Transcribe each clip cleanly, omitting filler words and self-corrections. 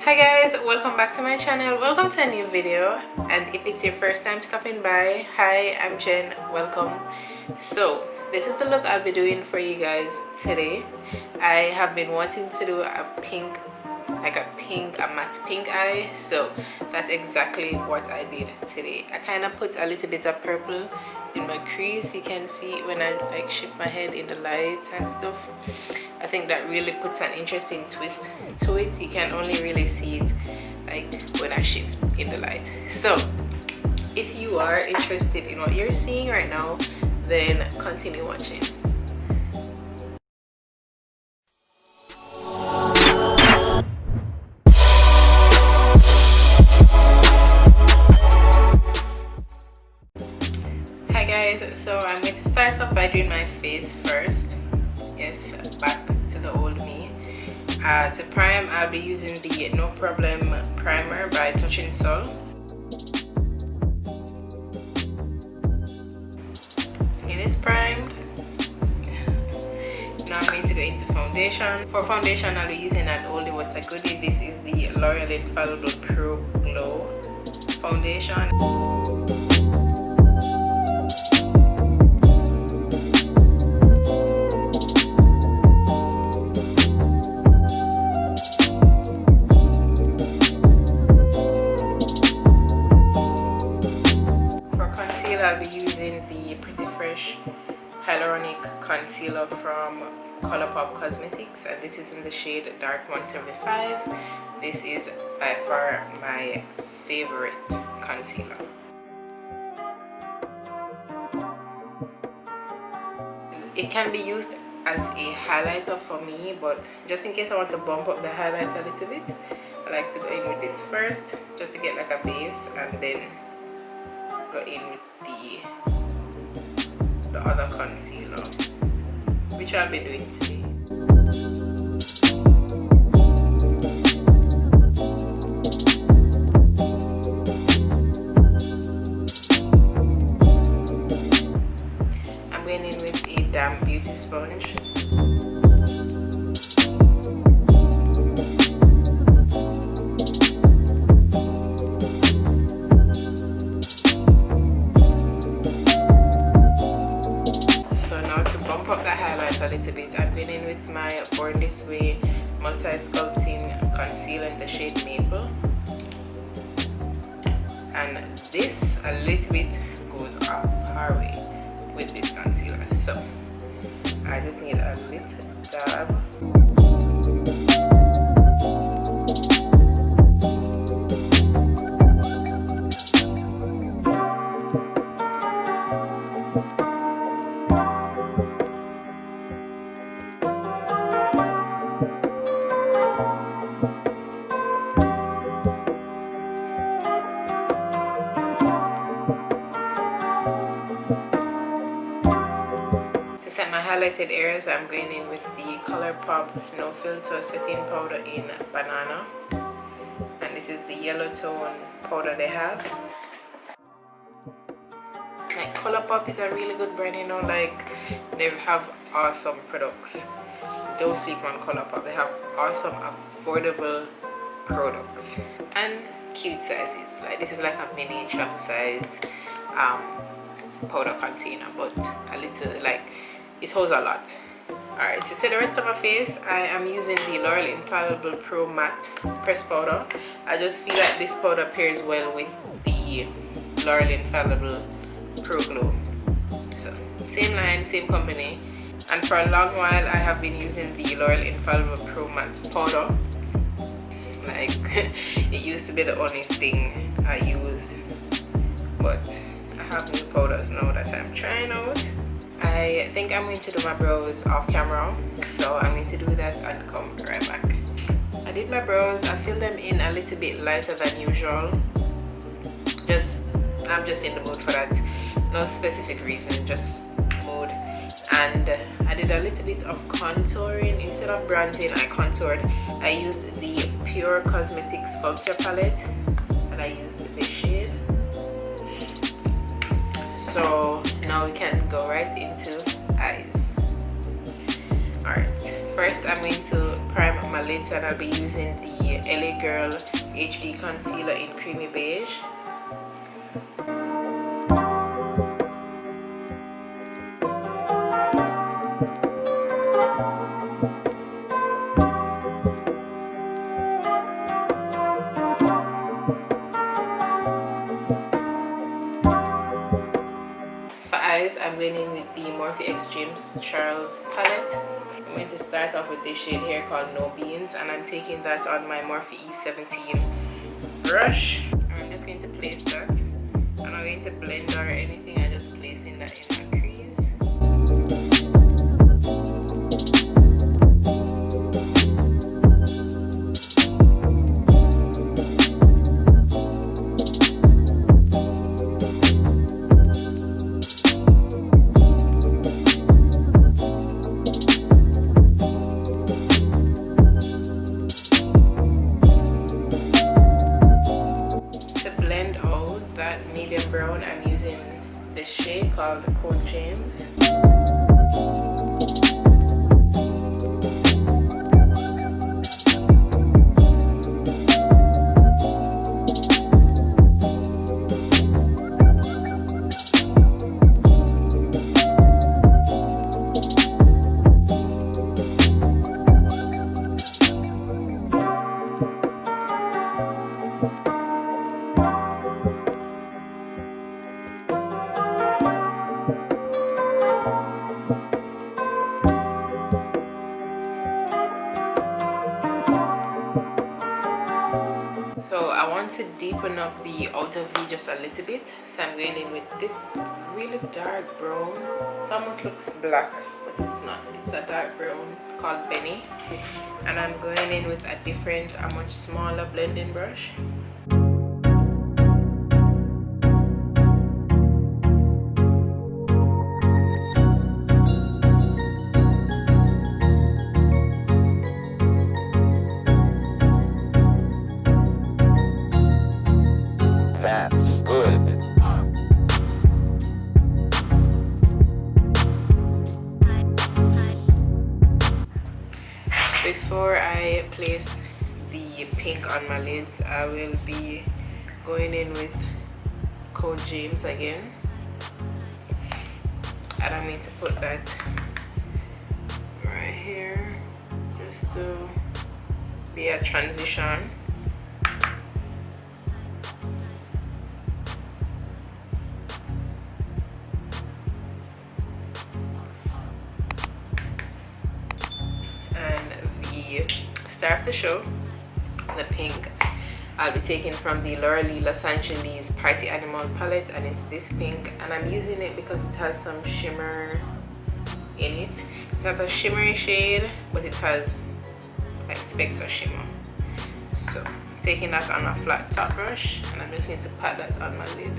Hi guys, welcome back to my channel. Welcome to a new video, and if it's your first time stopping by, hi, I'm Jen. Welcome. So this is the look I'll be doing for you guys today. I have been wanting to do a pink, a matte pink eye, so that's exactly what I did today. I kind of put a little bit of purple in my crease. You can see when I like shift my head in the light and stuff. I think that really puts an interesting twist to it. You can only really see it like when I shift in the light. So if you are interested in what you're seeing right now, then continue watching. Hi guys, so I'm going to start off by doing my face first. Yes, back to the old me. To prime, I'll be using the No Problem primer by Touching Sol. Skin is primed. Now I'm going to go into foundation. For foundation, I'll be using an oldie but a goodie. This is the L'Oreal Infallible Pro Glow foundation. I'll be using the Pretty Fresh Hyaluronic Concealer from Colourpop Cosmetics, and this is in the shade Dark 175. This is by far my favorite concealer. It can be used as a highlighter for me, but just in case I want to bump up the highlight a little bit, I like to go in with this first just to get like a base, and then go in with the other concealer, which I'll be doing today. I'm going in with a damp beauty sponge. Up the highlight a little bit, I'm going in with my Born This Way multi-sculpting concealer in the shade Maple, and this a little bit goes off our way with this concealer, so I just need a little dab. Highlighted areas, I'm going in with the Colourpop No Filter Setting Powder in Banana, and this is the yellow tone powder they have. Like, Colourpop is a really good brand, you know, like they have awesome products. Don't sleep on Colourpop. They have awesome affordable products and cute sizes. Like, this is like a miniature size powder container, but a little, like, it holds a lot. Alright, to set the rest of my face, I am using the L'Oreal Infallible Pro Matte Press Powder. I just feel like this powder pairs well with the L'Oreal Infallible Pro Glow. So, same line, same company. And for a long while, I have been using the L'Oreal Infallible Pro Matte Powder. Like, it used to be the only thing I used. But I have new powders now that I'm trying out. I think I'm going to do my brows off camera, so I'm going to do that and come right back. I did my brows. I filled them in a little bit lighter than usual. I'm just in the mood for that. No specific reason, just mood. And I did a little bit of contouring. Instead of bronzing, I contoured. I used the Pure Cosmetics Sculpture palette, and I used this shade. So now we can go right into eyes. Alright, first I'm going to prime my lids, and I'll be using the LA Girl HD Concealer in Creamy Beige. I'm going in with the Morphe X James Charles palette. I'm going to start off with this shade here called No Beans, and I'm taking that on my Morphe E17 brush. I'm just going to place that. I'm not going to blend or anything, I'm just placing that in my crease. Brown, I'm using this shade called Cold James. So I want to deepen up the outer V just a little bit, so I'm going in with this really dark brown. It almost looks black, but it's not. It's a dark brown called Benny, and I'm going in with a different, a much smaller blending brush. Before I place the pink on my lids, I will be going in with Cold James again, and I'm going to put that right here just to be a transition. Star of the show, the pink, I'll be taking from the Laura Los Angeles Party Animal palette, and it's this pink, and I'm using it because it has some shimmer in it. It's not a shimmery shade, but it has like specks of shimmer. So I'm taking that on a flat top brush, and I'm just going to pat that on my lid.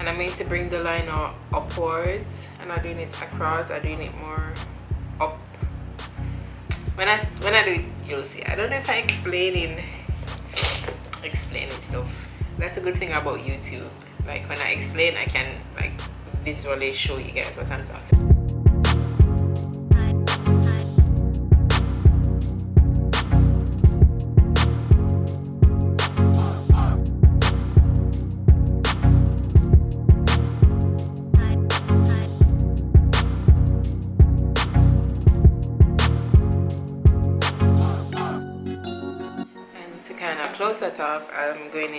I'm going to bring the liner upwards, and I'm doing it across. I'm doing it more up. When I do it, you'll see. I don't know if I'm explaining stuff. That's a good thing about YouTube. Like when I explain, I can like visually show you guys what I'm talking about. Close that off, I'm going to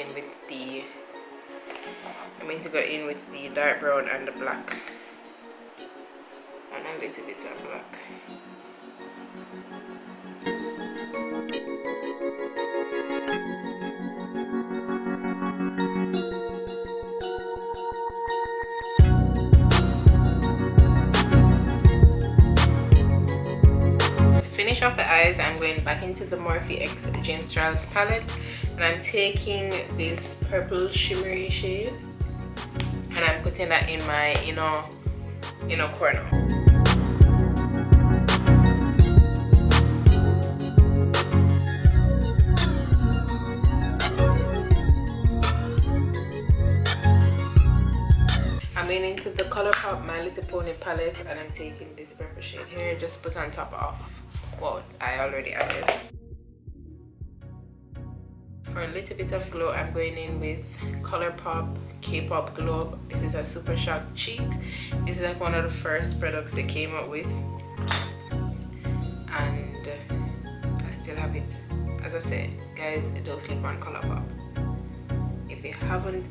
go in with the dark brown and the black, and a little bit of black. Finish off the eyes, I'm going back into the Morphe X James Charles palette, and I'm taking this purple shimmery shade, and I'm putting that in my inner in a corner. I'm going into the ColourPop My Little Pony palette, and I'm taking this purple shade here, just put on top of what I already added. For a little bit of glow, I'm going in with ColourPop K-Pop Glow. This is a Super Shock Cheek. This is like one of the first products they came up with, and I still have it. As I said, guys, don't sleep on ColourPop. If you haven't,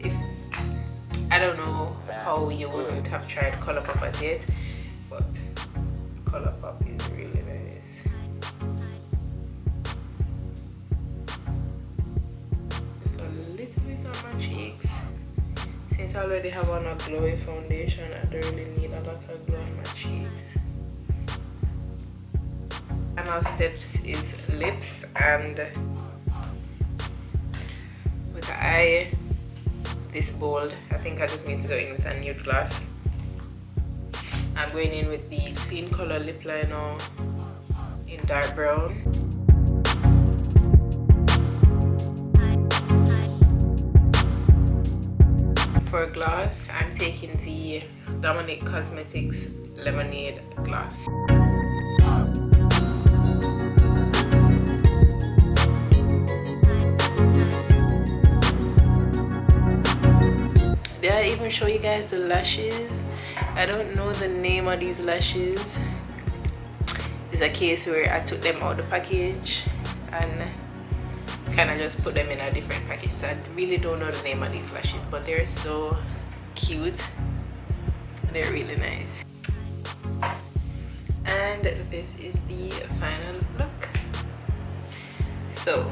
I don't know how you wouldn't have tried ColourPop as yet, but ColourPop is really nice. Just a little bit on my cheeks. Since I already have on a glowy foundation, I don't really need a lot of glow on my cheeks. Final steps is lips, and with the eye this bold, I think I just need to go in with a nude gloss. I'm going in with the Clean Color lip liner in dark brown. For gloss, I'm taking the Dominic Cosmetics Lemonade gloss. Did I even show you guys the lashes? I don't know the name of these lashes. It's a case where I took them out of the package and kind of just put them in a different package. So I really don't know the name of these lashes, but they're so cute. They're really nice. And this is the final look. So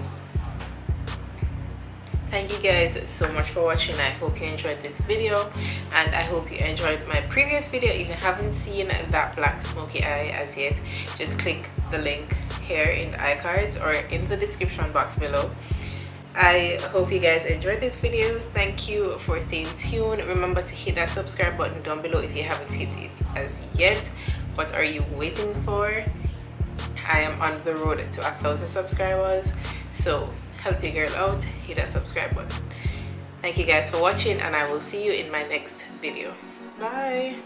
thank you guys so much for watching. I hope you enjoyed this video, and I hope you enjoyed my previous video. If you haven't seen that black smoky eye as yet, just click the link here in the iCards or in the description box below. I hope you guys enjoyed this video. Thank you for staying tuned. Remember to hit that subscribe button down below if you haven't hit it as yet. What are you waiting for? I am on the road to 1,000 subscribers, so help your girl out, hit that subscribe button. Thank you guys for watching, and I will see you in my next video. Bye.